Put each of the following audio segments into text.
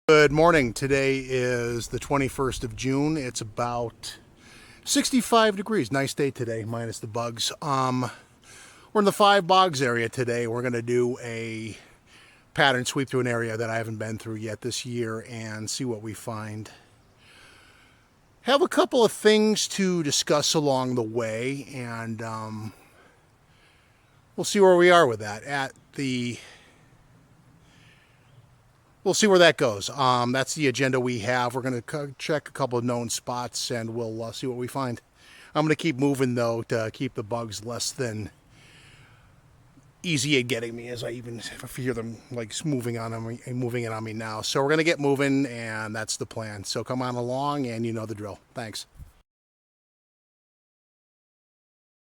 Good morning. Today is the 21st of June. It's about 65 degrees. Nice day today, minus the bugs. We're in the Five Bogs area today. We're going to do a pattern sweep through an area that I haven't been through yet this year and see what we find. Have a couple of things to discuss along the way, and we'll see where we are with that. We'll see where that goes. That's the agenda we have. We're going to check a couple of known spots, and we'll see what we find. I'm going to keep moving, though, to keep the bugs less than easy at getting me, as I even hear them like moving in on me now. So we're going to get moving, and that's the plan. So come on along, and you know the drill. Thanks.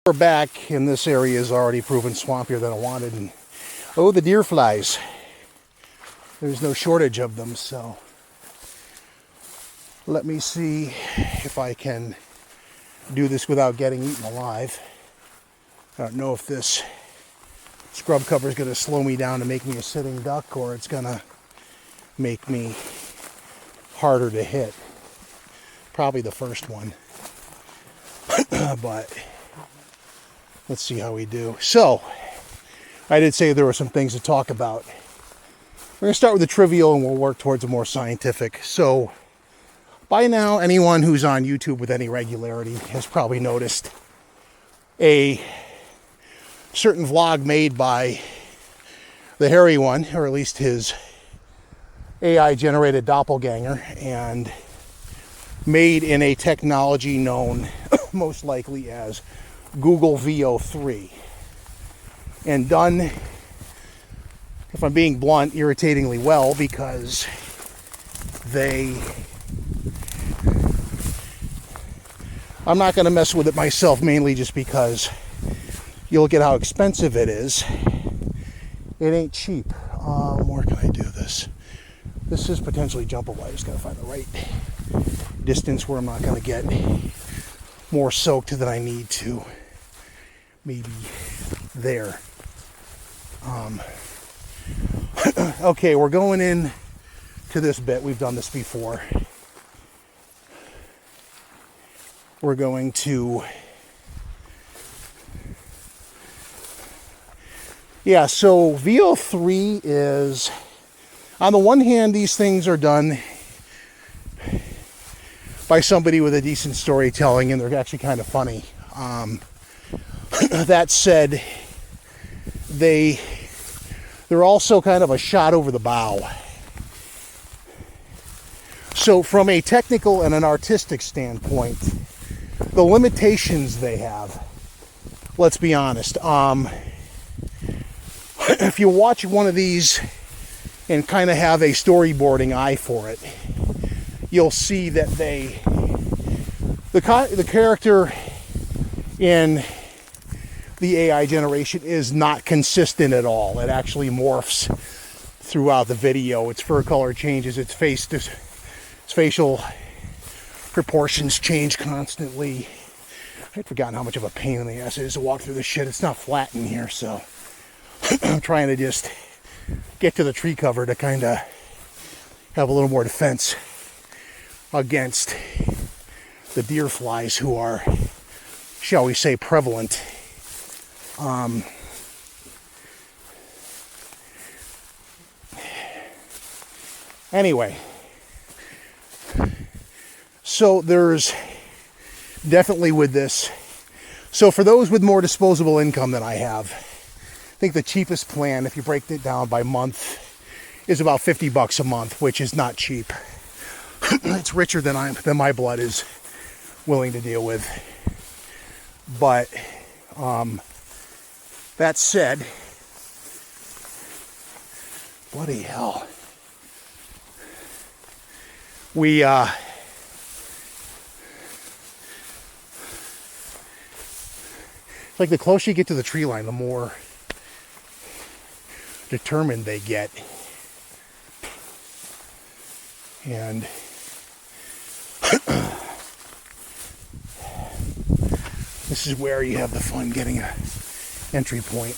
We're back, and this area is already proven swampier than I wanted. And oh, the deer flies. There's no shortage of them, so let me see if I can do this without getting eaten alive. I don't know if this scrub cover is going to slow me down to make me a sitting duck, or it's going to make me harder to hit. Probably the first one. But let's see how we do. So, I did say there were some things to talk about. We're going to start with the trivial and we'll work towards a more scientific. So, by now, anyone who's on YouTube with any regularity has probably noticed a certain vlog made by the hairy one, or at least his AI-generated doppelganger, and made in a technology known most likely as Google Veo 3. And done, if I'm being blunt, irritatingly well, because I'm not going to mess with it myself, mainly just because you look at how expensive it is. It ain't cheap. Where can I do this? This is potentially jumpable. I just got to find the right distance where I'm not going to get more soaked than I need to. Maybe there. Okay, we're going in to this bit. We've done this before. We're going to... Yeah, so Veo 3 is... On the one hand, these things are done by somebody with a decent storytelling, and they're actually kind of funny. That said, they're also kind of a shot over the bow. So from a technical and an artistic standpoint, the limitations they have, let's be honest. If you watch one of these and kind of have a storyboarding eye for it, you'll see that the character in the AI generation is not consistent at all. It actually morphs throughout the video. Its fur color changes, its facial proportions change constantly. I'd forgotten how much of a pain in the ass it is to walk through this shit. It's not flat in here, so I'm trying to just get to the tree cover to kind of have a little more defense against the deer flies who are, shall we say, prevalent. Anyway, so there's definitely with this. So for those with more disposable income than I have, I think the cheapest plan, if you break it down by month, is about $50 a month, which is not cheap. It's richer than my blood is willing to deal with. But that said, bloody hell, like the closer you get to the tree line, the more determined they get. And this is where you have the fun getting a entry point.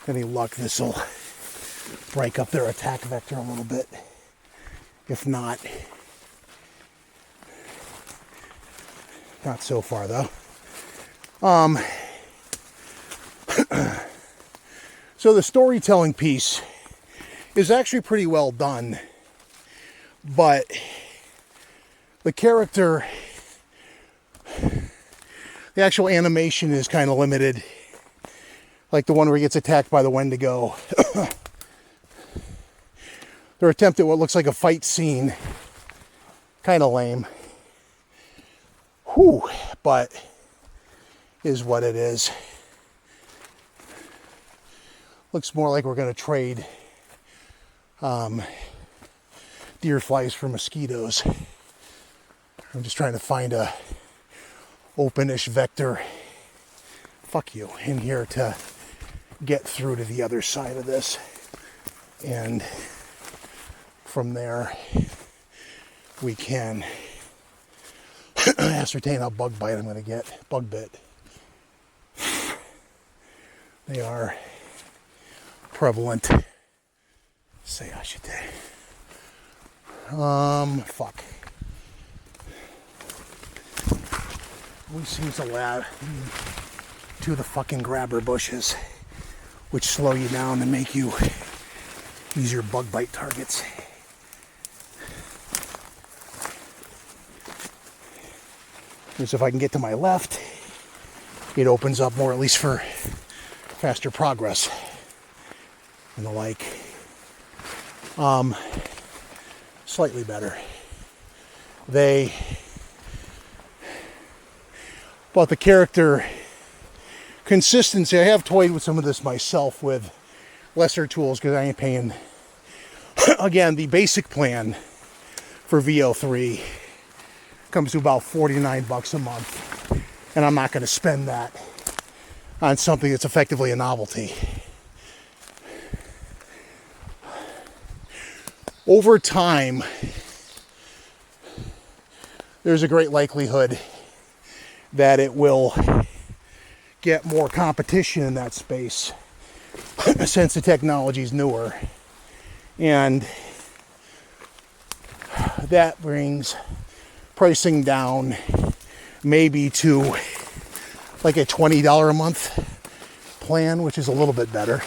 Any luck, this will break up their attack vector a little bit. If not, not so far though. So the storytelling piece is actually pretty well done, but the character, the actual animation is kind of limited. Like the one where he gets attacked by the Wendigo. Their attempt at what looks like a fight scene, kind of lame. Whew, but is what it is. Looks more like we're going to trade deer flies for mosquitoes. I'm just trying to find a openish vector, fuck you, in here to get through to the other side of this. And from there, we can ascertain how bug bite I'm going to get. Bug bit. They are prevalent. Say I should say. Fuck. We seems to lab to the fucking grabber bushes, which slow you down and make you easier bug bite targets. So if I can get to my left, it opens up more, at least for faster progress and the like. Slightly better. About the character consistency, I have toyed with some of this myself with lesser tools because I ain't paying. Again, the basic plan for VO3 comes to about 49 bucks a month, and I'm not going to spend that on something that's effectively a novelty. Over time, there's a great likelihood that it will get more competition in that space since the technology is newer, and that brings pricing down maybe to like a $20 a month plan, which is a little bit better.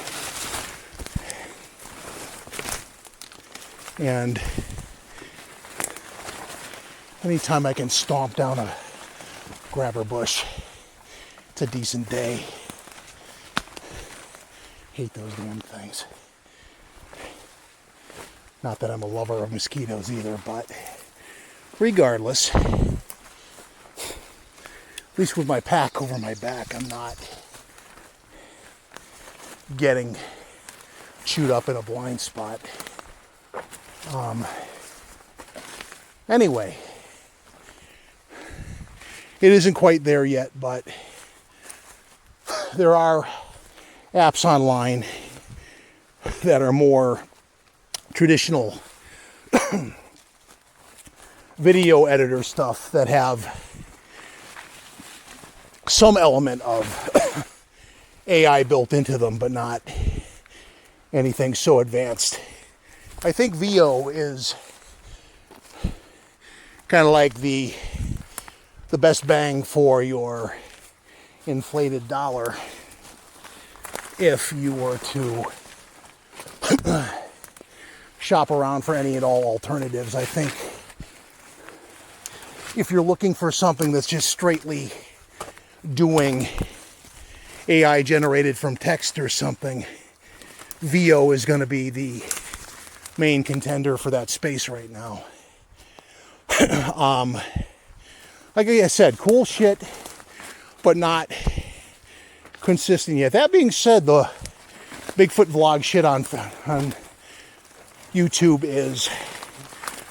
And anytime I can stomp down a grabber bush, it's a decent day. Hate those damn things. Not that I'm a lover of mosquitoes either, but regardless, at least with my pack over my back, I'm not getting chewed up in a blind spot. Anyway, it isn't quite there yet, but there are apps online that are more traditional video editor stuff that have some element of AI built into them, but not anything so advanced. I think VO is kind of like the best bang for your inflated dollar if you were to shop around for any and all alternatives. I think if you're looking for something that's just straightly doing AI generated from text or something, VO is going to be the main contender for that space right now. Like I said, cool shit, but not consistent yet. That being said, the Bigfoot vlog shit on YouTube is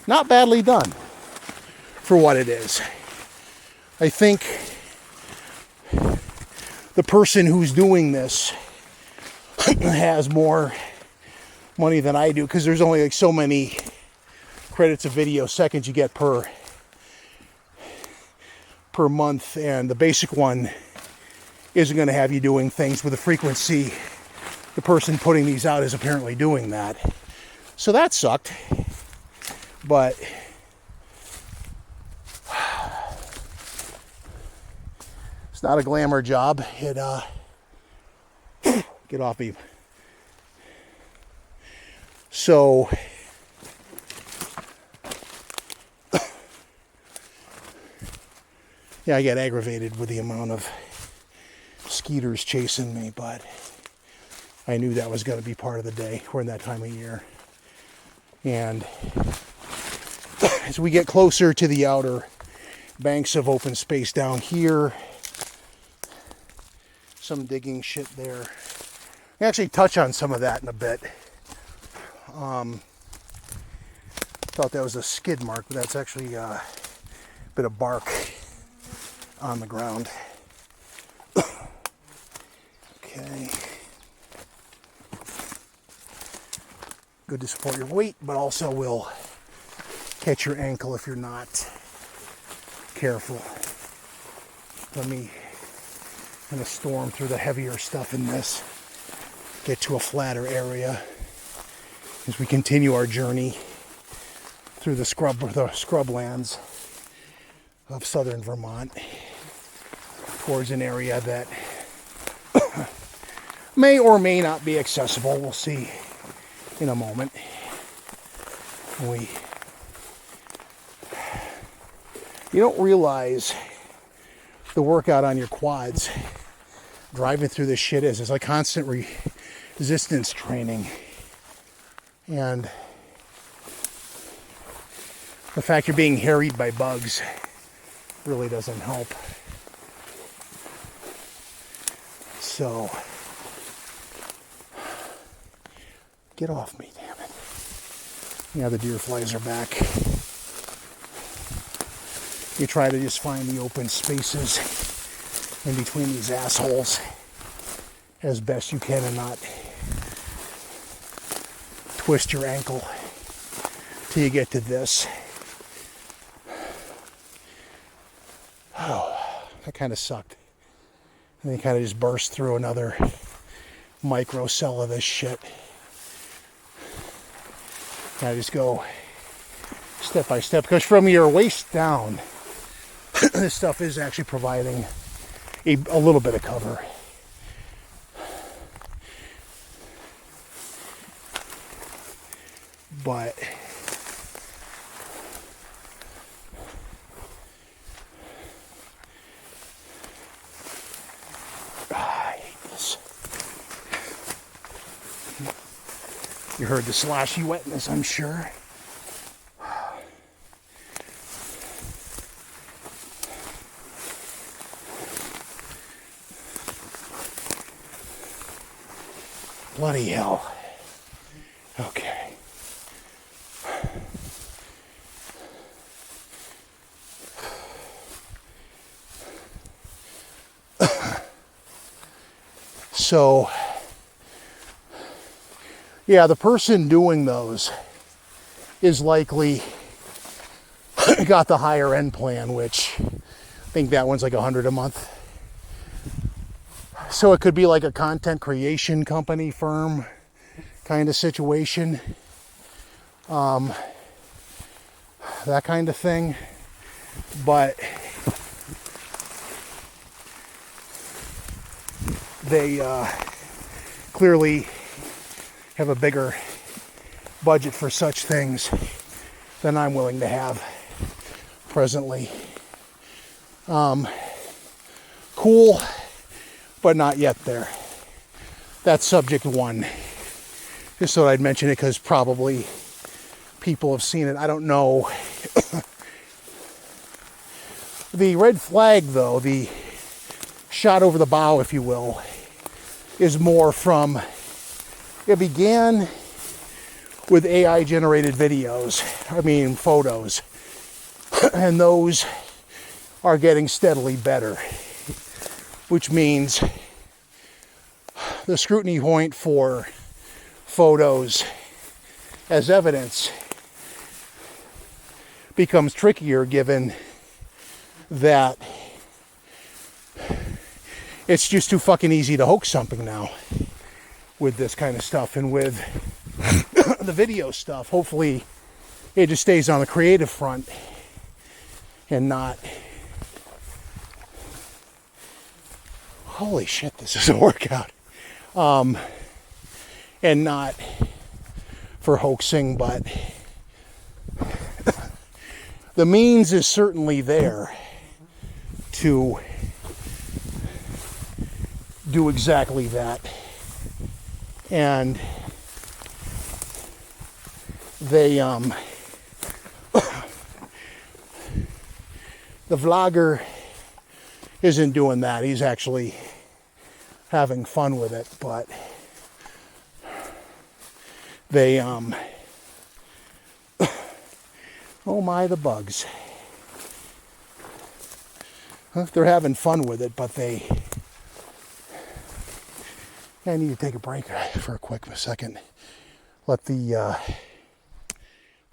not badly done for what it is. I think the person who's doing this has more money than I do, because there's only like so many credits of video seconds you get per month, and the basic one isn't going to have you doing things with a frequency the person putting these out is apparently doing that. So that sucked. But it's not a glamour job. It get off me. So yeah, I get aggravated with the amount of skeeters chasing me, but I knew that was going to be part of the day. We're in that time of year. And as we get closer to the outer banks of open space down here, some digging shit there. I actually touch on some of that in a bit. Thought that was a skid mark, but that's actually a bit of bark on the ground. Okay. Good to support your weight, but also will catch your ankle if you're not careful. Let me kind of storm through the heavier stuff in this, get to a flatter area as we continue our journey through the scrublands of southern Vermont towards an area that may or may not be accessible. We'll see in a moment. You don't realize the workout on your quads driving through this shit is. It's like constant resistance training. And the fact you're being harried by bugs really doesn't help. So, get off me, damn it. Yeah, the deer flies are back. You try to just find the open spaces in between these assholes as best you can and not twist your ankle till you get to this. Oh, that kind of sucked. And then kind of just burst through another micro cell of this shit. And I just go step by step, because from your waist down, this stuff is actually providing a little bit of cover. But I hate this. You heard the sloshy wetness, I'm sure. Bloody hell. Okay. So, yeah, the person doing those is likely got the higher end plan, which I think that one's like $100 a month. So it could be like a content creation company firm kind of situation. That kind of thing. But they clearly have a bigger budget for such things than I'm willing to have presently. Cool, but not yet there. That's subject one. Just thought I'd mention it because probably people have seen it. I don't know. The red flag, though, the shot over the bow, if you will, is more from, it began with AI generated videos, photos, and those are getting steadily better, which means the scrutiny point for photos as evidence becomes trickier, given that it's just too fucking easy to hoax something now with this kind of stuff. And with the video stuff, hopefully it just stays on the creative front and not... Holy shit, this is a workout. And not for hoaxing, but the means is certainly there to do exactly that. And they, the vlogger isn't doing that. He's actually having fun with it, but they, oh my, the bugs. They're having fun with it, but I need to take a break for a quick second. Let the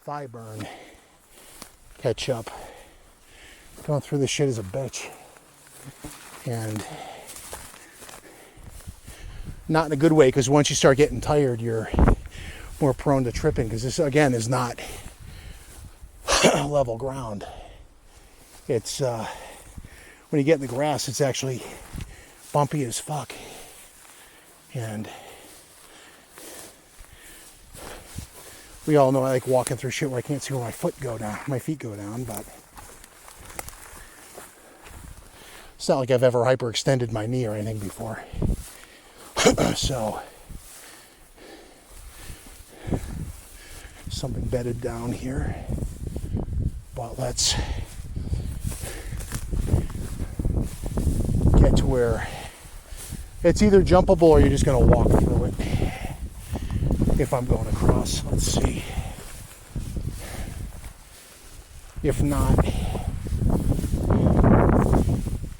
thigh burn catch up. Going through this shit is a bitch. And not in a good way, because once you start getting tired, you're more prone to tripping, because this, again, is not level ground. It's, when you get in the grass, it's actually bumpy as fuck. And we all know I like walking through shit where I can't see where my feet go down, but it's not like I've ever hyperextended my knee or anything before. So, something bedded down here, but let's get to where it's either jumpable or you're just going to walk through it. If I'm going across, let's see. If not,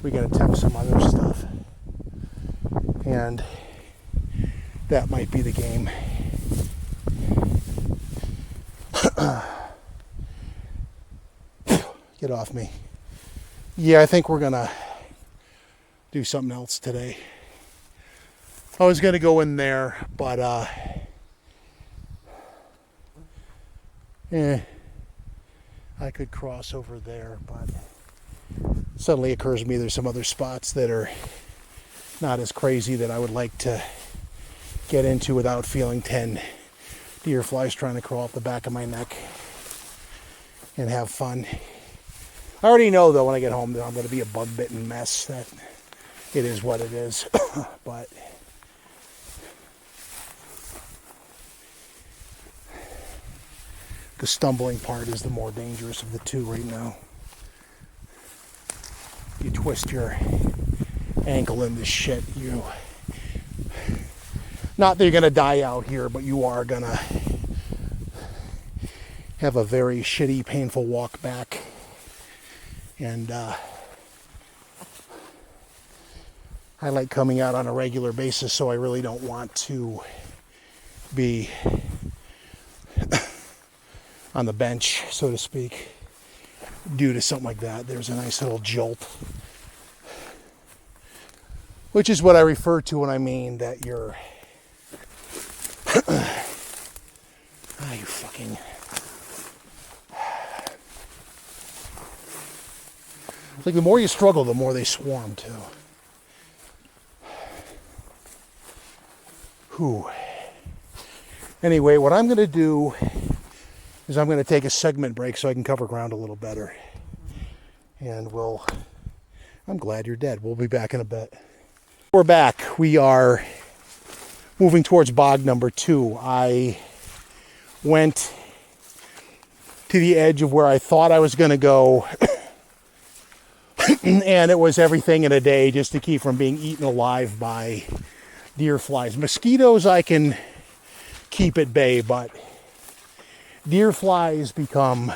we got to attempt some other stuff, and that might be the game. Get off me. Yeah, I think we're gonna do something else today. I was gonna go in there, but I could cross over there, but suddenly occurs to me there's some other spots that are not as crazy that I would like to get into without feeling 10 deer flies trying to crawl up the back of my neck and have fun. I already know, though, when I get home that I'm going to be a bug-bitten mess. That it is what it is. But the stumbling part is the more dangerous of the two right now. You twist your ankle in this shit, not that you're going to die out here, but you are going to have a very shitty, painful walk back. And I like coming out on a regular basis, so I really don't want to be on the bench, so to speak, due to something like that. There's a nice little jolt, which is what I refer to when I mean that you're you fucking... Like, the more you struggle, the more they swarm, too. Whew. Anyway, what I'm going to do is I'm going to take a segment break so I can cover ground a little better. And I'm glad you're dead. We'll be back in a bit. We're back. We are moving towards bog number 2. I went to the edge of where I thought I was going to go. And it was everything in a day just to keep from being eaten alive by deer flies. Mosquitoes I can keep at bay, but deer flies become,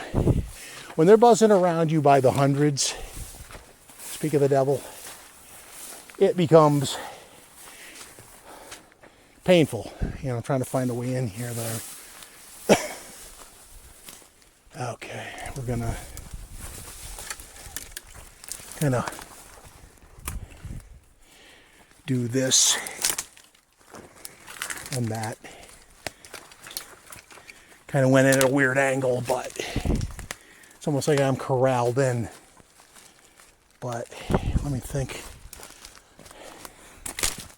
when they're buzzing around you by the hundreds, speak of the devil, it becomes painful. I'm trying to find a way in here there. Okay, we're gonna kind of do this And that kind of went in at a weird angle, but it's almost like I'm corralled in. But let me think.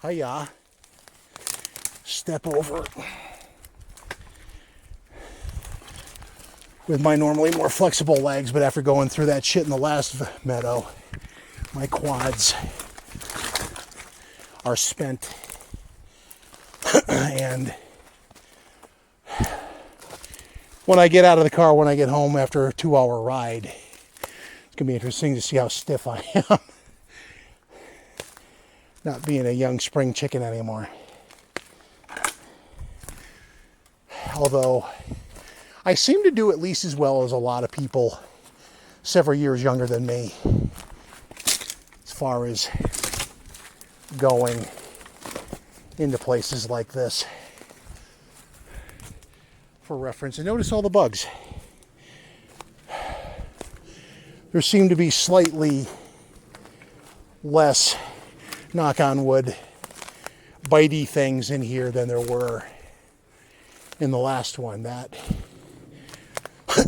Hiya. Step over. With my normally more flexible legs, but after going through that shit in the last meadow, my quads are spent. And when I get out of the car, when I get home after a 2-hour ride, it's going to be interesting to see how stiff I am. Not being a young spring chicken anymore. Although, I seem to do at least as well as a lot of people several years younger than me as far as going into places like this. For reference, and notice all the bugs. There seem to be slightly less, knock on wood, bitey things in here than there were in the last one. That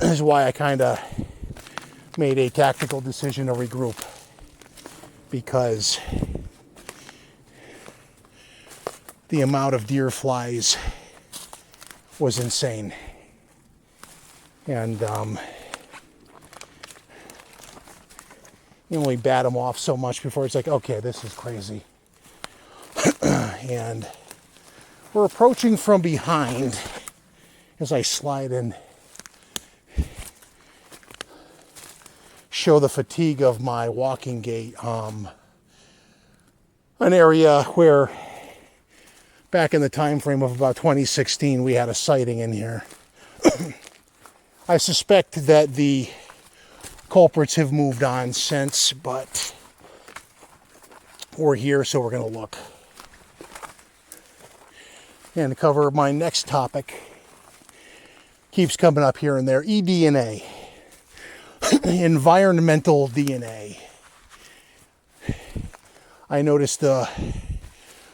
is why I kind of made a tactical decision to regroup, because the amount of deer flies was insane. And you only bat them off so much before it's like, okay, this is crazy. And we're approaching from behind as I slide in, show the fatigue of my walking gait. An area where back in the time frame of about 2016 we had a sighting in here. I suspect that the culprits have moved on since, but we're here, so we're going to look. And to cover my next topic, keeps coming up here and there, eDNA. Environmental DNA. I noticed the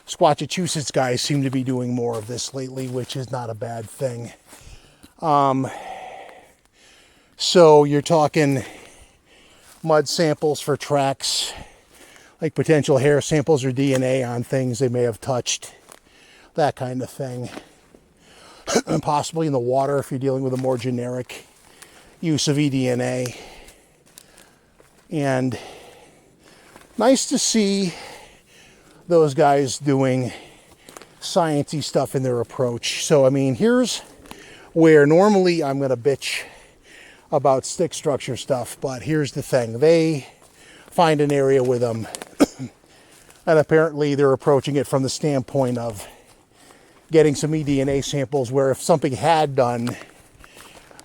Squatchachusetts guys seem to be doing more of this lately, which is not a bad thing. So you're talking mud samples for tracks, like potential hair samples or DNA on things they may have touched, that kind of thing. Possibly in the water if you're dealing with a more generic use of eDNA. And nice to see those guys doing sciencey stuff in their approach. So, I mean, here's where normally I'm going to bitch about stick structure stuff, but here's the thing. They find an area with them, and apparently they're approaching it from the standpoint of getting some eDNA samples where if something had done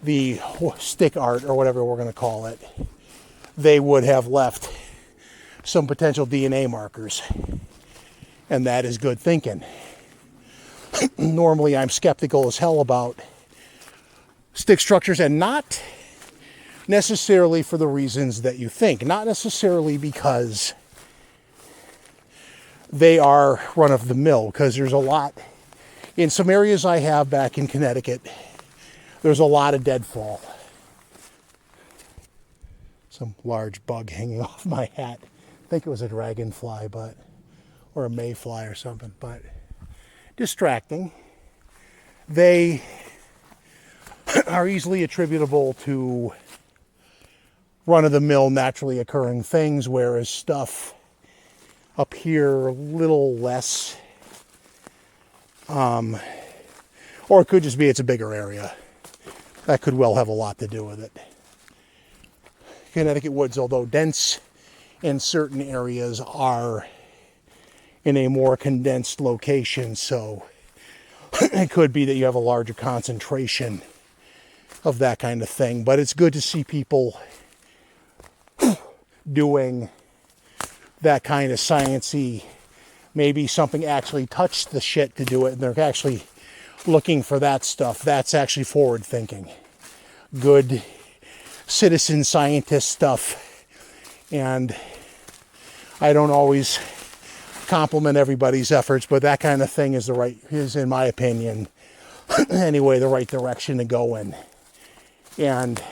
the stick art, or whatever we're going to call it, they would have left some potential DNA markers. And that is good thinking. Normally I'm skeptical as hell about stick structures, and not necessarily for the reasons that you think. Not necessarily because they are run of the mill, because there's a lot in some areas I have back in Connecticut. There's a lot of deadfall. Some large bug hanging off my hat. I think it was a dragonfly, but, or a mayfly or something, but distracting. They are easily attributable to run-of-the-mill naturally occurring things, whereas stuff up here a little less. Or it could just be it's a bigger area. That could well have a lot to do with it. Connecticut woods, although dense in certain areas, are in a more condensed location, so it could be that you have a larger concentration of that kind of thing. But it's good to see people doing that kind of sciencey, maybe something actually touched the shit to do it, and they're actually looking for that stuff. That's actually forward thinking. Good citizen scientist stuff. And I don't always compliment everybody's efforts, but that kind of thing is in my opinion, anyway, the right direction to go in. And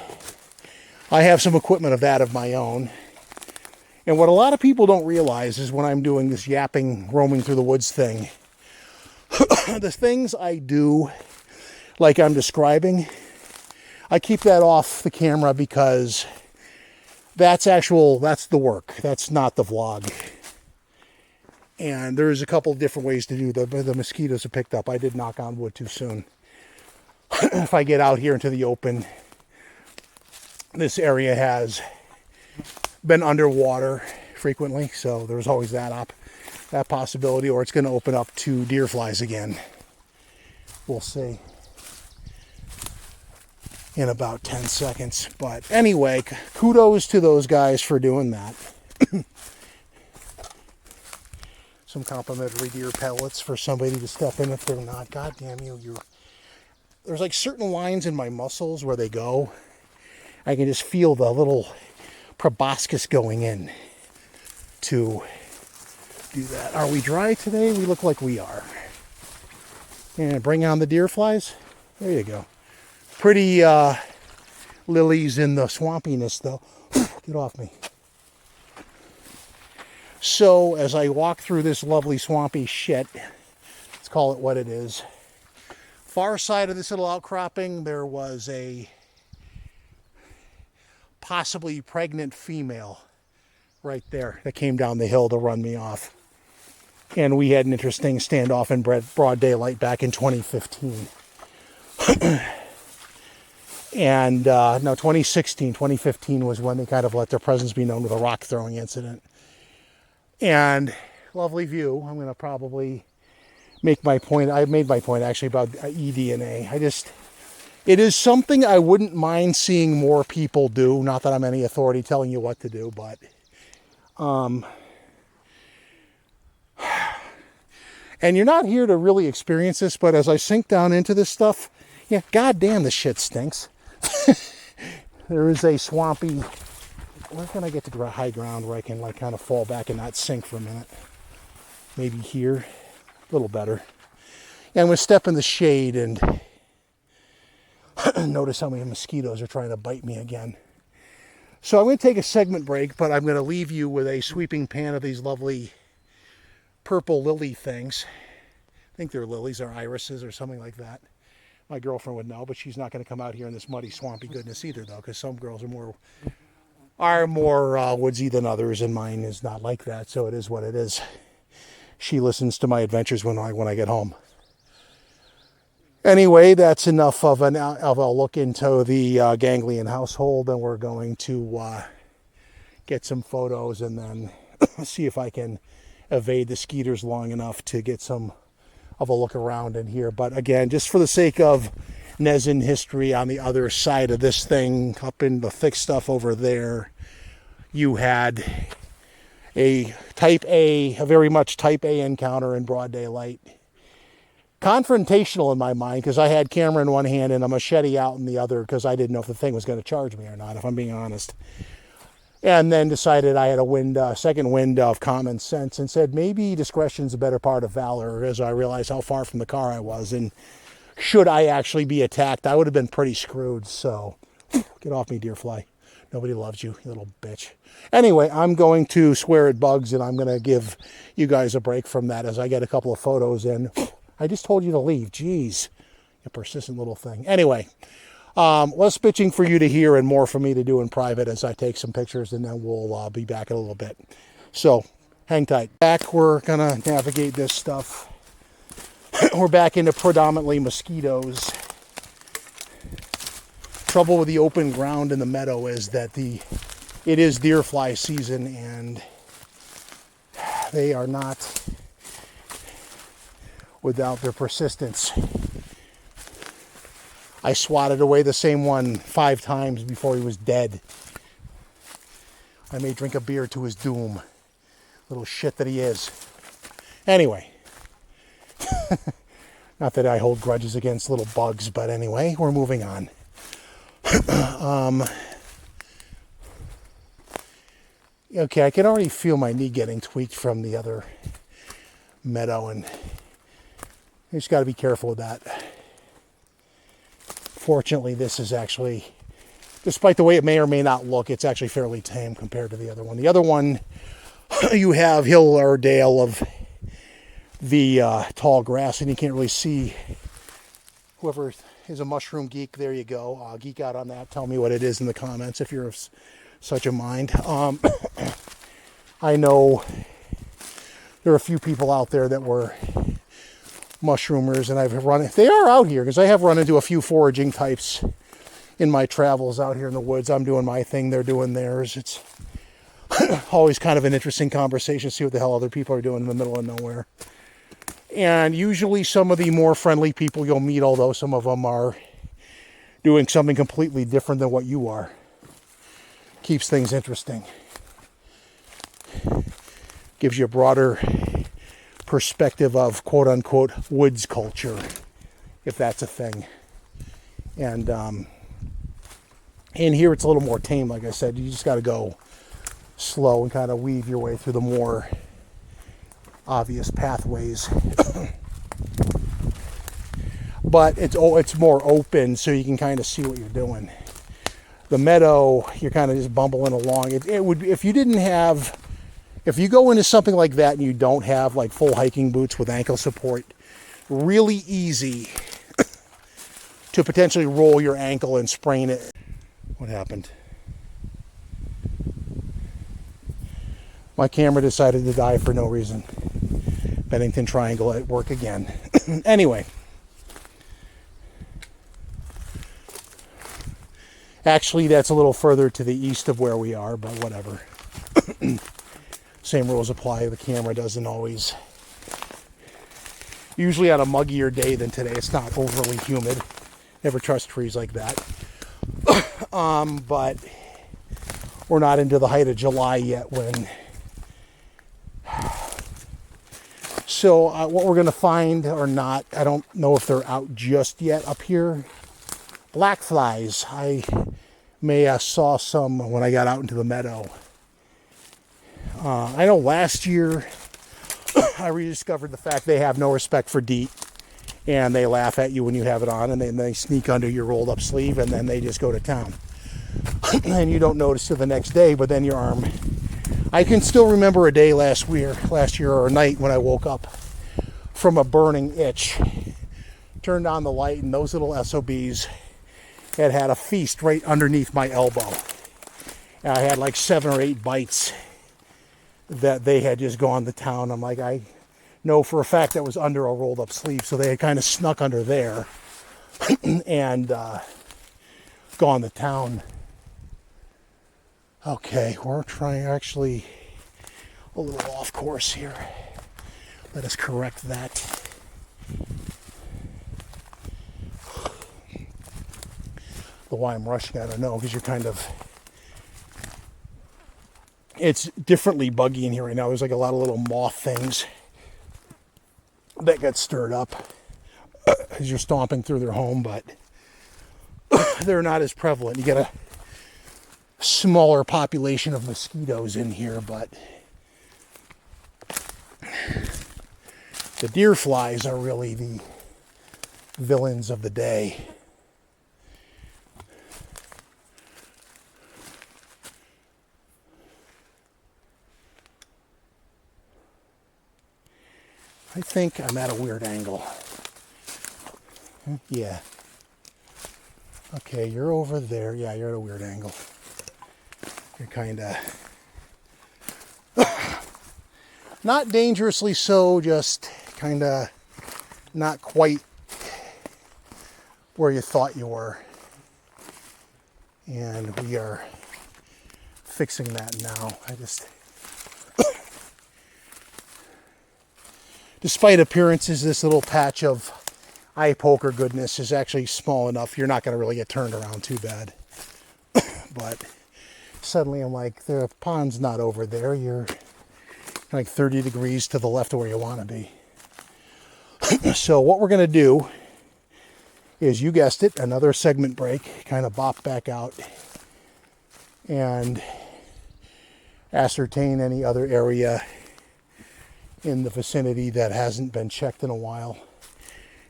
I have some equipment of that of my own. And what a lot of people don't realize is when I'm doing this yapping, roaming through the woods thing, the things I do, like I'm describing, I keep that off the camera because that's the work. That's not the vlog. And there's a couple of different ways to do the mosquitoes have picked up. I did knock on wood too soon. If I get out here into the open, this area has been underwater frequently, so there's always that possibility, or it's going to open up to deer flies again. We'll see in about 10 seconds. But anyway, kudos to those guys for doing that. Some complimentary deer pellets for somebody to step in if they're not. God damn you, there's like certain lines in my muscles where they go. I can just feel the little proboscis going in to do that. Are we dry today? We look like we are. And bring on the deer flies. There you go. Pretty lilies in the swampiness though. Get off me. So as I walk through this lovely swampy shit, let's call it what it is. Far side of this little outcropping, there was a possibly pregnant female right there that came down the hill to run me off. And we had an interesting standoff in broad daylight back in 2015. And no, 2016, 2015 was when they kind of let their presence be known with a rock throwing incident. And lovely view. I'm going to probably make my point. I've made my point actually about eDNA. It is something I wouldn't mind seeing more people do. Not that I'm any authority telling you what to do, but and you're not here to really experience this, but as I sink down into this stuff, yeah, goddamn, the shit stinks. There is a swampy. Where can I get to high ground where I can like kind of fall back and not sink for a minute? Maybe here, a little better. And I'm going to step in the shade and notice how many mosquitoes are trying to bite me again. So I'm going to take a segment break, but I'm going to leave you with a sweeping pan of these lovely purple lily things. I think they're lilies or irises or something like that. My girlfriend would know, but she's not going to come out here in this muddy, swampy goodness either, though, because some girls are more woodsy than others, and mine is not like that, so it is what it is. She listens to my adventures when I get home. Anyway, that's enough of a look into the Ganglion household, and we're going to get some photos and then see if I can evade the skeeters long enough to get some of a look around in here. But again, just for the sake of Nezin history, on the other side of this thing, up in the thick stuff over there, you had a very much type A encounter in broad daylight. Confrontational in my mind, because I had camera in one hand and a machete out in the other, because I didn't know if the thing was going to charge me or not, if I'm being honest. And then decided I had a second wind of common sense and said maybe discretion's a better part of valor, as I realized how far from the car I was. And should I actually be attacked, I would have been pretty screwed. So get off me, deer fly. Nobody loves you, you little bitch. Anyway, I'm going to swear at bugs, and I'm going to give you guys a break from that as I get a couple of photos in. I just told you to leave. Jeez, you persistent little thing. Anyway, less bitching for you to hear and more for me to do in private as I take some pictures, and then we'll be back in a little bit. So hang tight. Back, we're going to navigate this stuff. We're back into predominantly mosquitoes. Trouble with the open ground in the meadow is that it is deer fly season, and they are not without their persistence. I swatted away the same one 5 times before he was dead. I may drink a beer to his doom. Little shit that he is. Anyway. Not that I hold grudges against little bugs, but anyway, we're moving on. Okay, I can already feel my knee getting tweaked from the other meadow, and you just got to be careful with that. Fortunately, this is actually, despite the way it may or may not look, it's actually fairly tame compared to the other one. The other one, you have hill or dale of the tall grass, and you can't really see. Whoever is a mushroom geek, there you go. Geek out on that. Tell me what it is in the comments if you're of such a mind. I know there are a few people out there that were mushroomers, and they are out here, because I have run into a few foraging types in my travels out here in the woods. I'm doing my thing, they're doing theirs. It's always kind of an interesting conversation, see what the hell other people are doing in the middle of nowhere. And usually some of the more friendly people you'll meet, although some of them are doing something completely different than what you are. Keeps things interesting. Gives you a broader perspective of quote-unquote woods culture, if that's a thing. And in here it's a little more tame, like I said. You just got to go slow and kind of weave your way through the more obvious pathways. But it's more open, so you can kind of see what you're doing. The meadow, you're kind of just bumbling along. It would, if you didn't have, if you go into something like that and you don't have like full hiking boots with ankle support, really easy to potentially roll your ankle and sprain it. What happened? My camera decided to die for no reason. Bennington Triangle at work again. Anyway. Actually, that's a little further to the east of where we are, but whatever. Same rules apply. The camera doesn't always. Usually on a muggier day than today, it's not overly humid. Never trust trees like that. But we're not into the height of July yet when. So what we're going to find or not, I don't know if they're out just yet up here. Black flies. I may saw some when I got out into the meadow. I know last year I rediscovered the fact they have no respect for DEET, and they laugh at you when you have it on, and then they sneak under your rolled up sleeve, and then they just go to town. And you don't notice till the next day, but then your arm. I can still remember a day last year or a night when I woke up from a burning itch, turned on the light, and those little SOBs had a feast right underneath my elbow. And I had like 7 or 8 bites that they had just gone to town. I'm like, I know for a fact that was under a rolled up sleeve, so they had kind of snuck under there and gone to town. Okay, we're trying actually a little off course here. Let us correct that. The why I'm rushing, I don't know, because you're kind of, it's differently buggy in here right now. There's like a lot of little moth things that get stirred up as you're stomping through their home, but they're not as prevalent. You get a smaller population of mosquitoes in here, but the deer flies are really the villains of the day. I think I'm at a weird angle. Yeah. Okay, you're over there. Yeah, you're at a weird angle. You're kind of not dangerously so, just kind of not quite where you thought you were. And we are fixing that now. Despite appearances, this little patch of eye poker goodness is actually small enough. You're not going to really get turned around too bad. But suddenly I'm like, the pond's not over there. You're like 30 degrees to the left of where you want to be. So what we're going to do is, you guessed it, another segment break, kind of bop back out and ascertain any other area in the vicinity that hasn't been checked in a while,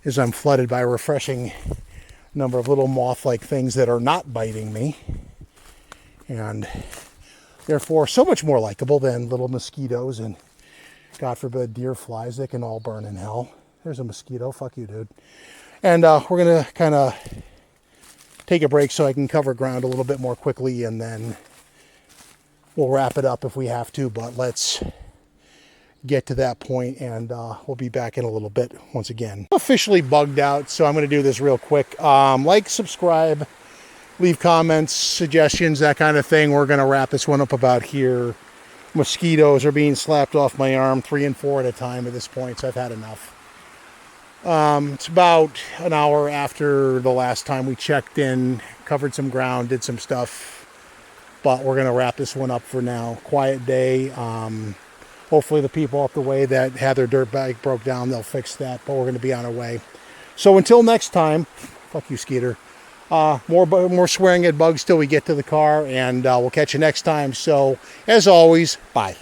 is I'm flooded by a refreshing number of little moth-like things that are not biting me, and therefore so much more likable than little mosquitoes and, God forbid, deer flies that can all burn in hell. There's a mosquito. Fuck you, dude. And we're going to kind of take a break so I can cover ground a little bit more quickly, and then we'll wrap it up if we have to, but let's get to that point, and we'll be back in a little bit once again. I'm officially bugged out, so I'm going to do this real quick. Like, subscribe, leave comments, suggestions, that kind of thing. We're going to wrap this one up about here. Mosquitoes are being slapped off my arm 3 and 4 at a time at this point, so I've had enough. It's about an hour after the last time we checked in, covered some ground, did some stuff, but we're going to wrap this one up for now. Quiet day. Hopefully the people up the way that had their dirt bike broke down, they'll fix that, but we're going to be on our way. So until next time, fuck you, Skeeter. More swearing at bugs till we get to the car, and we'll catch you next time. So as always, bye.